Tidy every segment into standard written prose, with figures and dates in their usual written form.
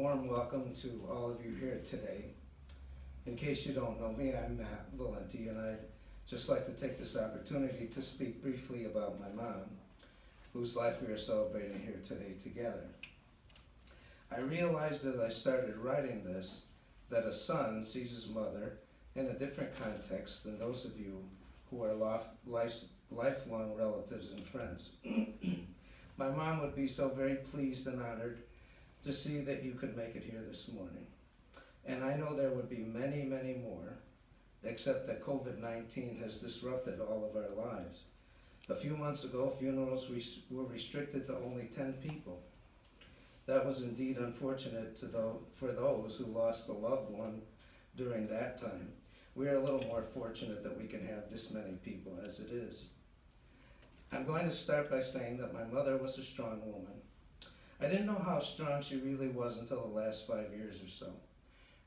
warm welcome to all of you here today. In case you don't know me, I'm Matt Valenti, and I'd just like to take this opportunity to speak briefly about my mom, whose life we are celebrating here today together. I realized as I started writing this that a son sees his mother in a different context than those of you who are lifelong relatives and friends. My mom would be so very pleased and honored to see that you could make it here this morning. And I know there would be many, many more, except that COVID-19 has disrupted all of our lives. A few months ago, funerals were restricted to only 10 people. That was indeed unfortunate for those who lost a loved one during that time. We are a little more fortunate that we can have this many people as it is. I'm going to start by saying that my mother was a strong woman. I didn't know how strong she really was until the last 5 years or so.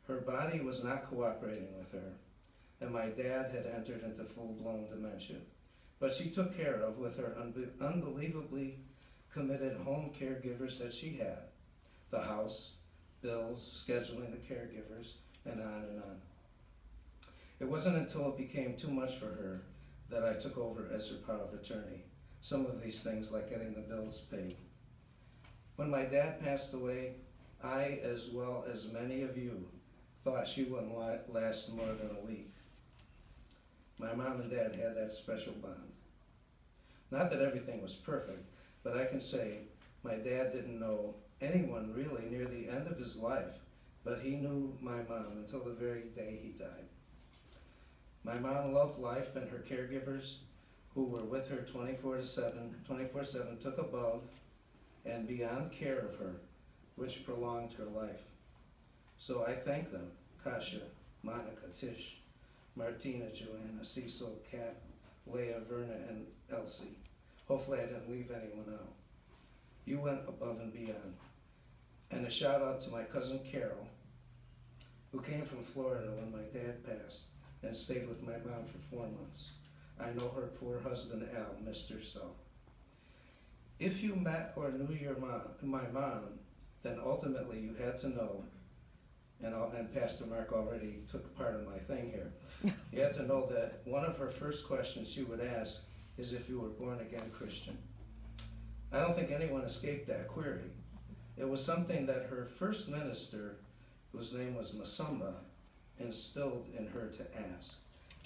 Her body was not cooperating with her, and my dad had entered into full-blown dementia. But she took care of with her unbelievably committed home caregivers that she had. The house, bills, scheduling the caregivers, and on and on. It wasn't until it became too much for her that I took over as her power of attorney. Some of these things, like getting the bills paid. When my dad passed away, I, as well as many of you, thought she wouldn't last more than a week. My mom and dad had that special bond. Not that everything was perfect, but I can say my dad didn't know anyone really near the end of his life, but he knew my mom until the very day he died. My mom loved life, and her caregivers, who were with her 24/7, took above and beyond care of her, which prolonged her life. So I thank them, Kasia, Monica, Tish, Martina, Joanna, Cecil, Kat, Leah, Verna, and Elsie. Hopefully I didn't leave anyone out. You went above and beyond. And a shout out to my cousin Carol, who came from Florida when my dad passed and stayed with my mom for 4 months. I know her poor husband Al missed her so. If you met or knew my mom, then ultimately you had to know, and Pastor Mark already took part of my thing here, you had to know that one of her first questions she would ask is if you were born again Christian. I don't think anyone escaped that query. It was something that her first minister, whose name was Masamba, instilled in her to ask.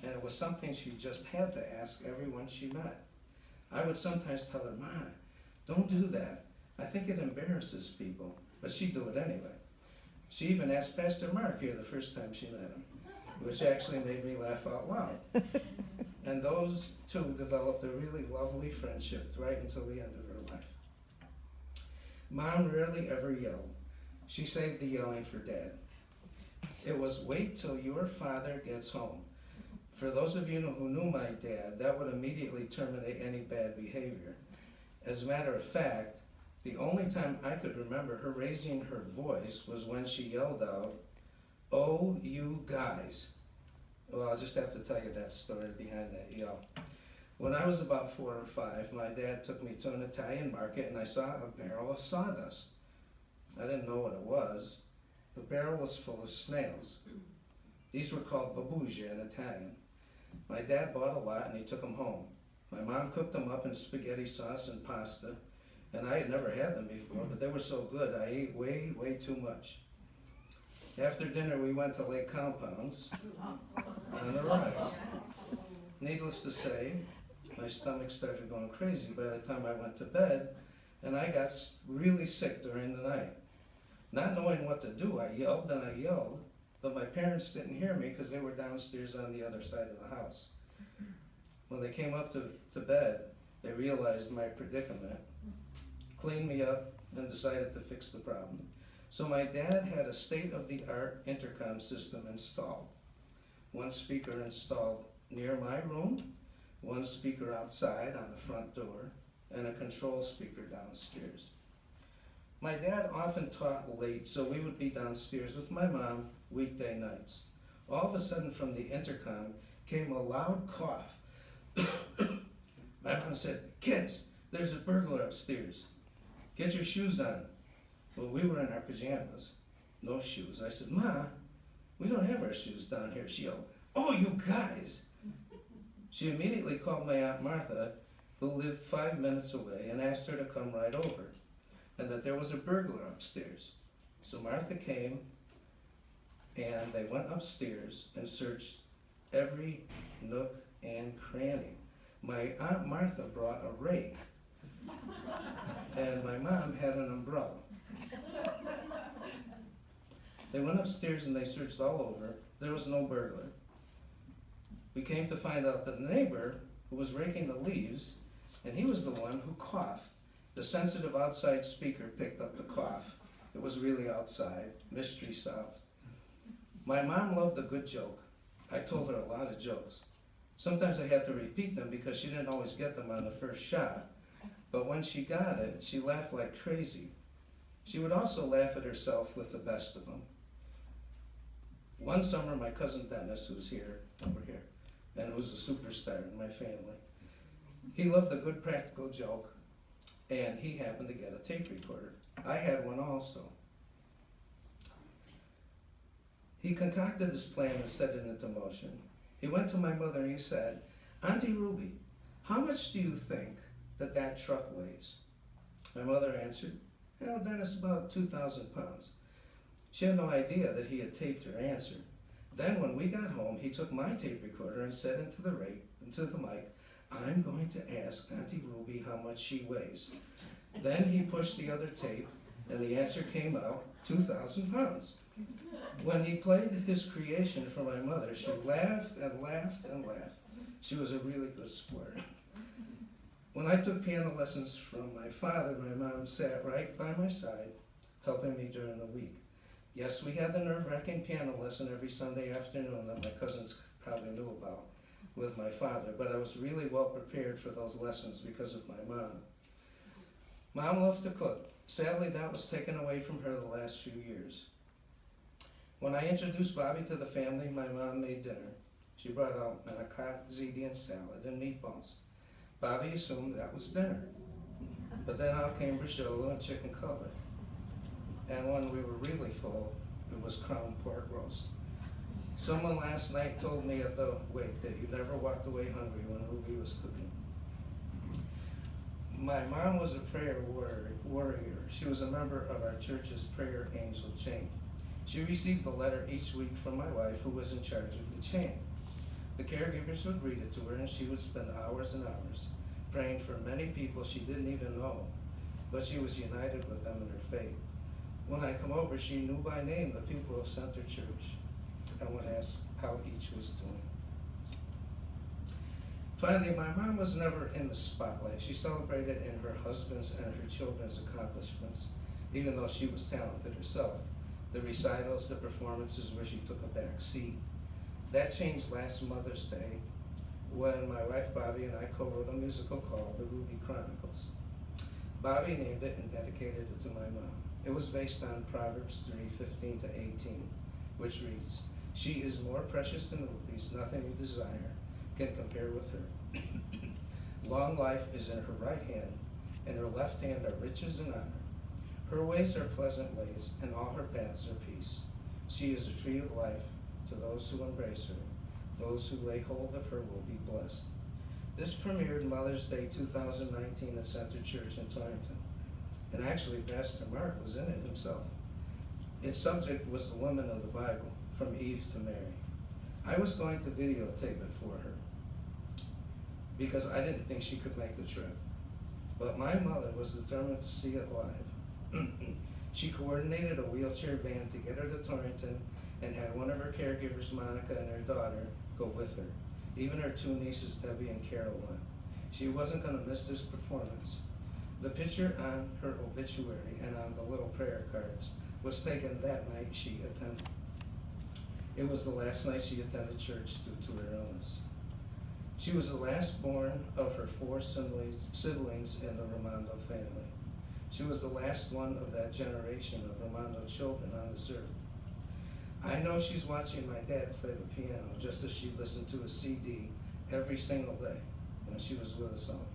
And it was something she just had to ask everyone she met. I would sometimes tell her, Ma, don't do that. I think it embarrasses people. But she'd do it anyway. She even asked Pastor Mark here the first time she met him, which actually made me laugh out loud. And those two developed a really lovely friendship right until the end of her life. Mom rarely ever yelled. She saved the yelling for Dad. It was wait till your father gets home. For those of you who knew my dad, that would immediately terminate any bad behavior. As a matter of fact, the only time I could remember her raising her voice was when she yelled out, "Oh, you guys." Well, I'll just have to tell you that story behind that yell. When I was about 4 or 5, my dad took me to an Italian market and I saw a barrel of sawdust. I didn't know what it was. The barrel was full of snails. These were called babbuge in Italian. My dad bought a lot and he took them home. My mom cooked them up in spaghetti sauce and pasta, and I had never had them before, but they were so good I ate way, way too much. After dinner we went to Lake Compounds on the rise. Needless to say, my stomach started going crazy by the time I went to bed, and I got really sick during the night. Not knowing what to do, I yelled and I yelled, but my parents didn't hear me because they were downstairs on the other side of the house. When they came up to bed, they realized my predicament, cleaned me up, and decided to fix the problem. So my dad had a state-of-the-art intercom system installed. One speaker installed near my room, one speaker outside on the front door, and a control speaker downstairs. My dad often taught late, so we would be downstairs with my mom weekday nights. All of a sudden from the intercom came a loud cough. My mom said, "Kids, there's a burglar upstairs. Get your shoes on." Well, we were in our pajamas. no shoes. I said, Ma, we don't have our shoes down here. She yelled, oh, you guys. She immediately called my Aunt Martha, who lived 5 minutes away, and asked her to come right over, and that there was a burglar upstairs. So Martha came, and they went upstairs and searched every nook and cranny. My Aunt Martha brought a rake, and my mom had an umbrella. They went upstairs and they searched all over. There was no burglar. We came to find out that the neighbor who was raking the leaves, and he was the one who coughed. The sensitive outside speaker picked up the cough. It was really outside, mystery solved. My mom loved a good joke. I told her a lot of jokes. Sometimes I had to repeat them because she didn't always get them on the first shot. But when she got it, she laughed like crazy. She would also laugh at herself with the best of them. One summer, my cousin Dennis, who's here, over here, and who's a superstar in my family, he loved a good practical joke, and he happened to get a tape recorder. I had one also. He concocted this plan and set it into motion. He went to my mother and he said, Auntie Ruby, how much do you think that truck weighs? My mother answered, well, Dennis, about 2,000 pounds. She had no idea that he had taped her answer. Then when we got home, he took my tape recorder and said into the mic, I'm going to ask Auntie Ruby how much she weighs. Then he pushed the other tape, and the answer came out, 2,000 pounds. When he played his creation for my mother, she laughed and laughed and laughed. She was a really good sport. When I took piano lessons from my father, my mom sat right by my side, helping me during the week. Yes, we had the nerve-wracking piano lesson every Sunday afternoon that my cousins probably knew about with my father, but I was really well prepared for those lessons because of my mom. Mom loved to cook. Sadly, that was taken away from her the last few years. When I introduced Bobby to the family, my mom made dinner. She brought out manicotti, ziti, and salad and meatballs. Bobby assumed that was dinner. But then out came risotto and chicken cutlet. And when we were really full, it was crown pork roast. Someone last night told me at the wake that you never walked away hungry when Ruby was cooking. My mom was a prayer warrior. She was a member of our church's prayer angel chain. She received a letter each week from my wife, who was in charge of the chain. The caregivers would read it to her, and she would spend hours and hours praying for many people she didn't even know, but she was united with them in her faith. When I come over, she knew by name the people of Center Church and would ask how each was doing. Finally, my mom was never in the spotlight. She celebrated in her husband's and her children's accomplishments, even though she was talented herself. The recitals, the performances where she took a back seat. That changed last Mother's Day when my wife Bobby and I co-wrote a musical called The Ruby Chronicles. Bobby named it and dedicated it to my mom. It was based on Proverbs 3:15-18, which reads, she is more precious than rubies, nothing you desire can compare with her. Long life is in her right hand, in her left hand are riches and honor. Her ways are pleasant ways, and all her paths are peace. She is a tree of life to those who embrace her. Those who lay hold of her will be blessed. This premiered Mother's Day 2019 at Center Church in Torrington. And actually, Pastor Mark was in it himself. Its subject was the women of the Bible, from Eve to Mary. I was going to videotape it for her because I didn't think she could make the trip. But my mother was determined to see it live. She coordinated a wheelchair van to get her to Torrington and had one of her caregivers, Monica, and her daughter go with her. Even her two nieces, Debbie and Carol, went. She wasn't going to miss this performance. The picture on her obituary and on the little prayer cards was taken that night she attended. It was the last night she attended church due to her illness. She was the last born of her 4 siblings in the Raimondo family. She was the last one of that generation of Raimondo children on this earth. I know she's watching my dad play the piano just as she listened to a CD every single day when she was with us all.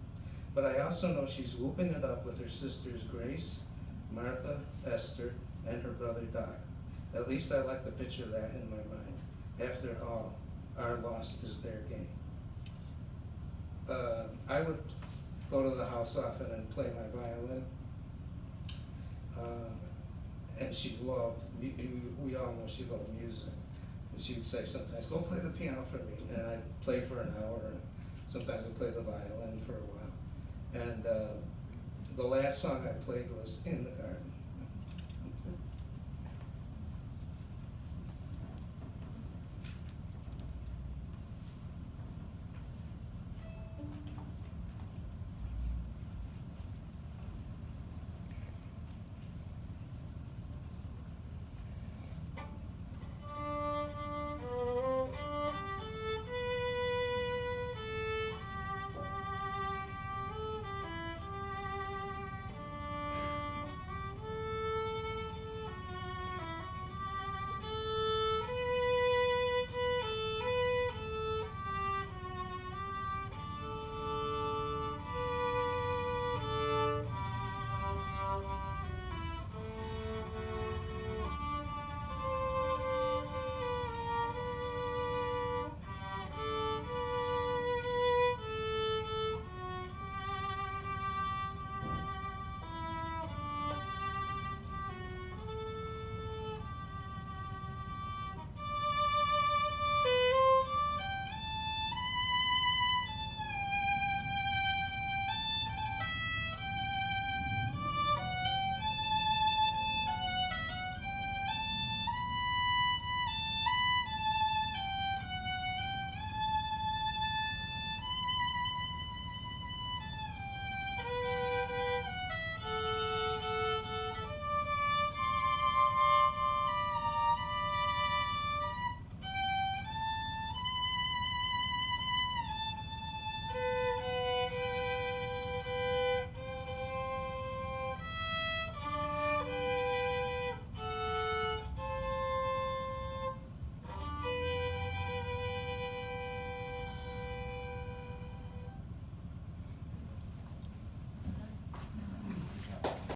But I also know she's whooping it up with her sisters Grace, Martha, Esther, and her brother Doc. At least I like to picture that in my mind. After all, our loss is their gain. I would go to the house often and play my violin. And she loved, we all know she loved music. And she'd say sometimes, go play the piano for me. And I'd play for an hour, and sometimes I'd play the violin for a while. And the last song I played was In the Garden.